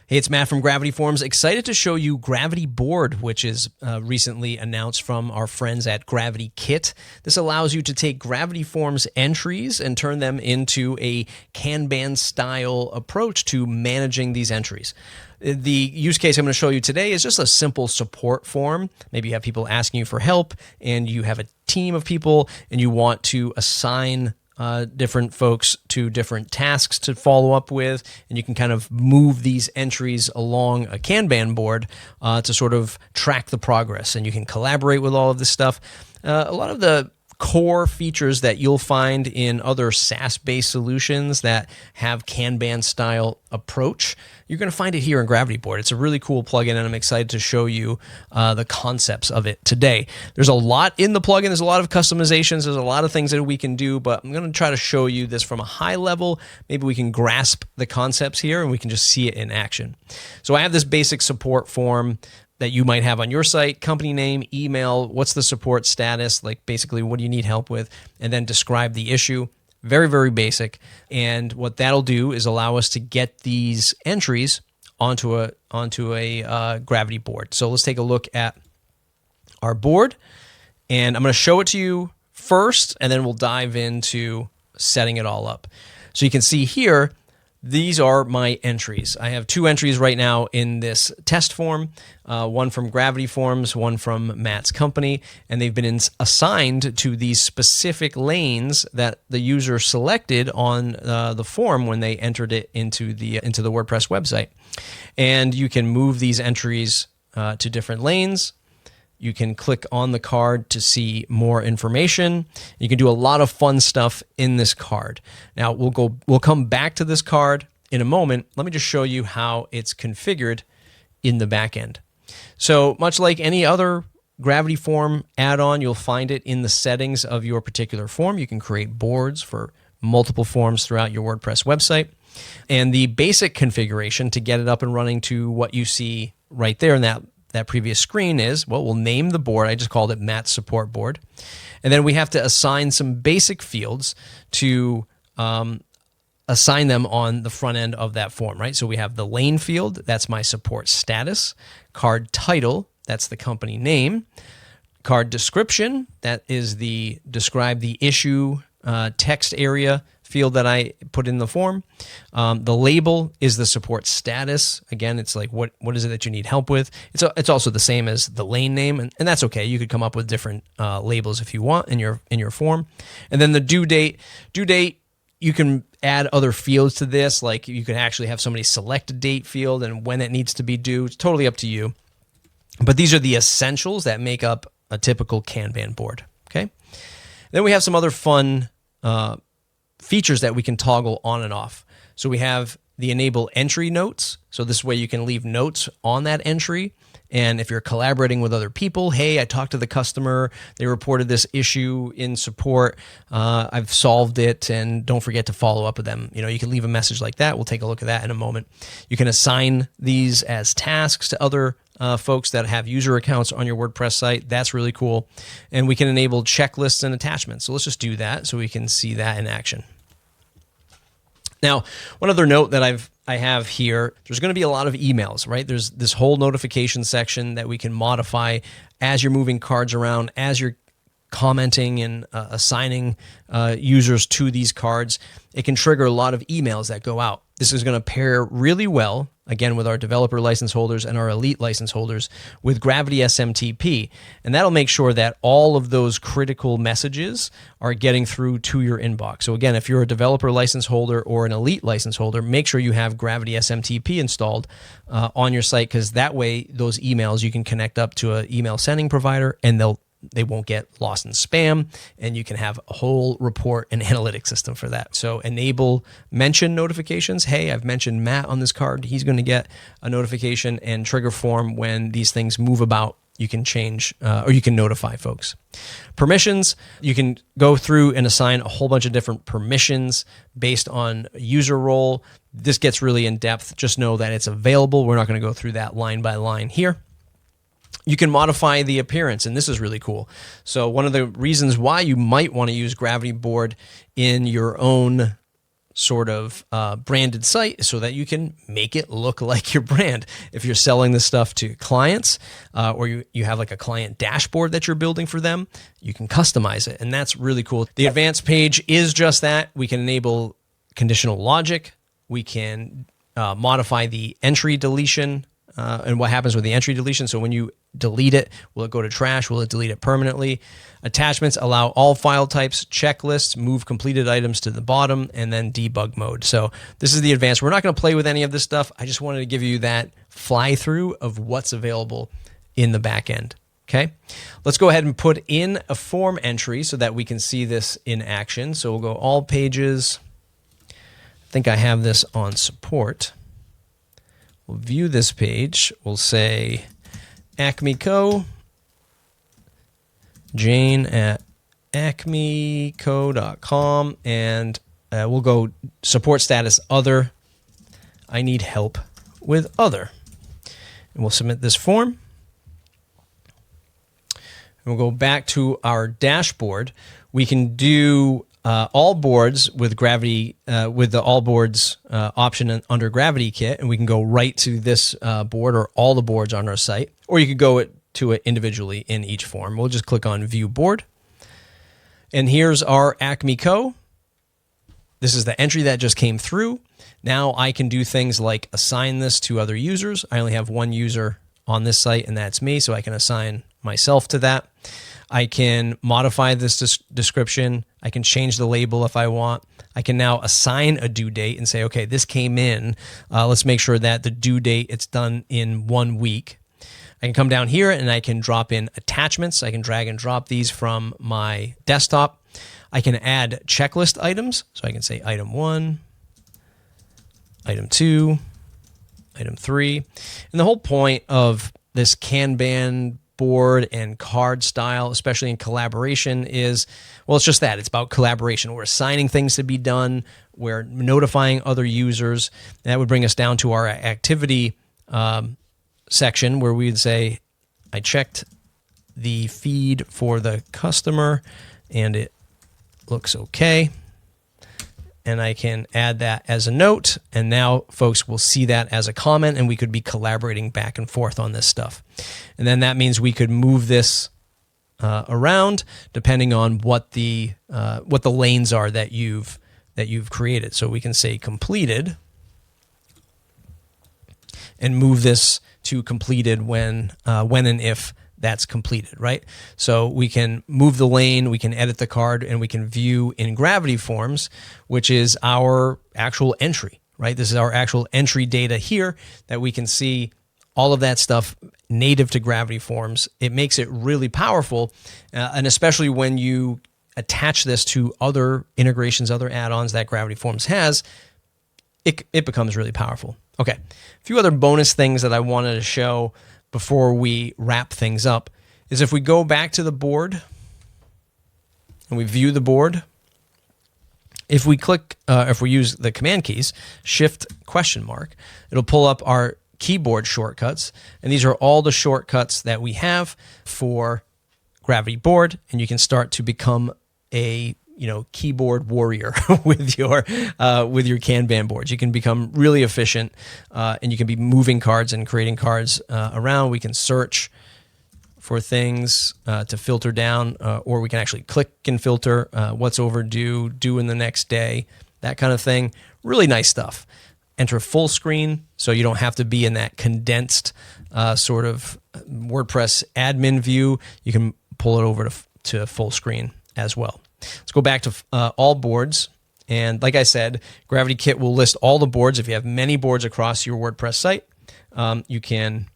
Hey, it's Matt from Gravity Forms. Excited to show you GravityBoard, which is recently announced from our friends at GravityKit. This allows you to take Gravity Forms entries and turn them into a Kanban-style approach to managing these entries. The use case I'm going to show you today is just a simple support form. Maybe you have people asking you for help and you have a team of people and you want to assign different folks to different tasks to follow up with, and you can kind of move these entries along a Kanban board to sort of track the progress, and you can collaborate with all of this stuff. A lot of the core features that you'll find in other SaaS-based solutions that have Kanban-style approach, you're going to find it here in GravityBoard. It's a really cool plugin, and I'm excited to show you the concepts of it today. There's a lot in the plugin. There's a lot of customizations. There's a lot of things that we can do, but I'm going to try to show you this from a high level. Maybe we can grasp the concepts here, and we can just see it in action. So I have this basic support form that you might have on your site: company name, email, what's the support status, like basically what do you need help with, and then describe the issue. Very, very basic. And what that'll do is allow us to get these entries onto a Gravity board. So let's take a look at our board, and I'm going to show it to you first, and then we'll dive into setting it all up. So you can see here, these are my entries. I have two entries right now in this test form, one from Gravity Forms, one from Matt's company, and they've been assigned to these specific lanes that the user selected on the form when they entered it into the WordPress website. And you can move these entries to different lanes. You can click on the card to see more information. You can do a lot of fun stuff in this card. Now we'll come back to this card in a moment. Let me just show you how it's configured in the back end. So much like any other Gravity Form add-on, you'll find it in the settings of your particular form. You can create boards for multiple forms throughout your WordPress website. And the basic configuration to get it up and running to what you see right there in that previous screen is, well, we'll name the board. I just called it Matt's Support Board. And then we have to assign some basic fields to assign them on the front end of that form, right? So we have the lane field, that's my support status. Card title, that's the company name. Card description, that is the describe the issue text area field that I put in the form. The label is the support status. Again, it's like what is it that you need help with. It's also the same as the lane name, and that's okay. You could come up with different labels if you want in your form. And then the due date. You can add other fields to this, like you can actually have somebody select a date field and when it needs to be due. It's totally up to you. But these are the essentials that make up a typical Kanban board. Okay. Then we have some other fun features that we can toggle on and off. So we have the enable entry notes. So this way you can leave notes on that entry. And if you're collaborating with other people, hey, I talked to the customer, they reported this issue in support, I've solved it, and don't forget to follow up with them. You can leave a message like that. We'll take a look at that in a moment. You can assign these as tasks to other folks that have user accounts on your WordPress site. That's really cool. And we can enable checklists and attachments. So let's just do that so we can see that in action. Now, one other note that I have here, there's going to be a lot of emails, right? There's this whole notification section that we can modify as you're moving cards around, as you're commenting and assigning users to these cards. It can trigger a lot of emails that go out. This is going to pair really well, again, with our developer license holders and our elite license holders with Gravity SMTP. And that'll make sure that all of those critical messages are getting through to your inbox. So again, if you're a developer license holder or an elite license holder, make sure you have Gravity SMTP installed on your site, because that way those emails you can connect up to an email sending provider and they won't get lost in spam, and you can have a whole report and analytics system for that. So enable mention notifications. Hey, I've mentioned Matt on this card. He's going to get a notification, and trigger form when these things move about. You can change or you can notify folks. Permissions, you can go through and assign a whole bunch of different permissions based on user role. This gets really in depth. Just know that it's available. We're not going to go through that line by line here. You can modify the appearance, and this is really cool. So one of the reasons why you might want to use GravityBoard in your own sort of branded site so that you can make it look like your brand. If you're selling this stuff to clients or you have like a client dashboard that you're building for them, you can customize it. And that's really cool. The advanced page is just that. We can enable conditional logic. We can modify the entry deletion and what happens with the entry deletion. So when you delete it, will it go to trash? Will it delete it permanently? Attachments allow all file types, checklists, move completed items to the bottom, and then debug mode. So this is the advanced. We're not going to play with any of this stuff. I just wanted to give you that fly through of what's available in the back end. Okay, let's go ahead and put in a form entry so that we can see this in action. So we'll go all pages. I think I have this on support. We'll view this page. We'll say Acme Co. Jane at acmeco.com, and we'll go support status other. I need help with other. And we'll submit this form. And we'll go back to our dashboard. We can do all boards with Gravity, with the all boards option under GravityKit, and we can go right to this board or all the boards on our site, or you could go to it individually in each form. We'll just click on View Board, and here's our Acme Co. This is the entry that just came through. Now I can do things like assign this to other users. I only have one user on this site, and that's me, so I can assign myself to that. I can modify this description. I can change the label if I want. I can now assign a due date and say, okay, this came in. Let's make sure that the due date, it's done in 1 week. I can come down here and I can drop in attachments. I can drag and drop these from my desktop. I can add checklist items. So I can say item 1, item 2, item 3. And the whole point of this Kanban board and card style, especially in collaboration, is, well, it's just that. It's about collaboration. We're assigning things to be done. We're notifying other users. And that would bring us down to our activity section where we'd say, I checked the feed for the customer and it looks okay. And I can add that as a note. And now folks will see that as a comment, and we could be collaborating back and forth on this stuff. And then that means we could move this around depending on what the lanes are that you've created. So we can say completed and move this to completed when and if that's completed, right? So we can move the lane, we can edit the card, and we can view in Gravity Forms, which is our actual entry, right? This is our actual entry data here that we can see all of that stuff native to Gravity Forms. It makes it really powerful, and especially when you attach this to other integrations, other add-ons that Gravity Forms has, it becomes really powerful. Okay, a few other bonus things that I wanted to show before we wrap things up is if we go back to the board and we view the board, if we click, if we use the command keys, Shift ? It'll pull up our keyboard shortcuts. And these are all the shortcuts that we have for GravityBoard. And you can start to become a keyboard warrior with your Kanban boards. You can become really efficient, and you can be moving cards and creating cards around. We can search for things to filter down, or we can actually click and filter what's overdue, due in the next day, that kind of thing. Really nice stuff. Enter full screen, so you don't have to be in that condensed sort of WordPress admin view. You can pull it over to full screen as well. Let's go back to all boards. And like I said, GravityKit will list all the boards. If you have many boards across your WordPress site, you can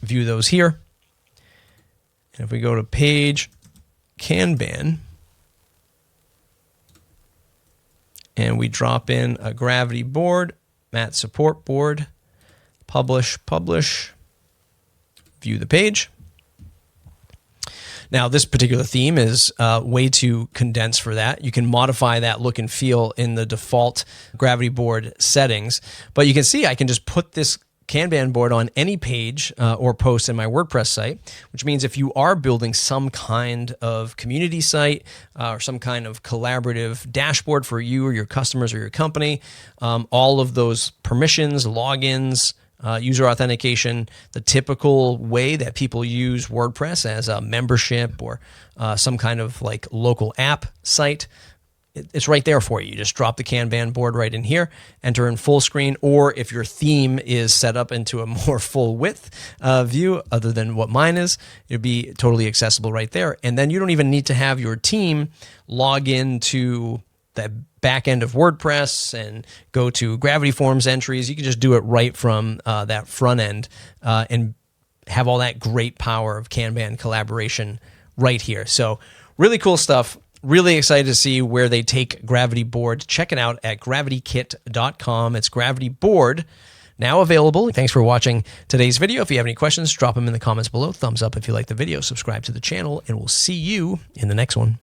view those here. And if we go to page Kanban, and we drop in a GravityBoard, Matt support board, publish, view the page. Now, this particular theme is way too condensed for that. You can modify that look and feel in the default GravityBoard settings, but you can see I can just put this Kanban board on any page or post in my WordPress site, which means if you are building some kind of community site or some kind of collaborative dashboard for you or your customers or your company, all of those permissions, logins, user authentication, the typical way that people use WordPress as a membership or some kind of like local app site, it's right there for you. You just drop the Kanban board right in here, enter in full screen, or if your theme is set up into a more full width view other than what mine is, it'll be totally accessible right there. And then you don't even need to have your team log into the back end of WordPress and go to Gravity Forms entries. You can just do it right from that front end and have all that great power of Kanban collaboration right here. So really cool stuff. Really excited to see where they take GravityBoard. Check it out at GravityKit.com. It's GravityBoard, now available. Thanks for watching today's video. If you have any questions, drop them in the comments below. Thumbs up if you like the video. Subscribe to the channel, and we'll see you in the next one.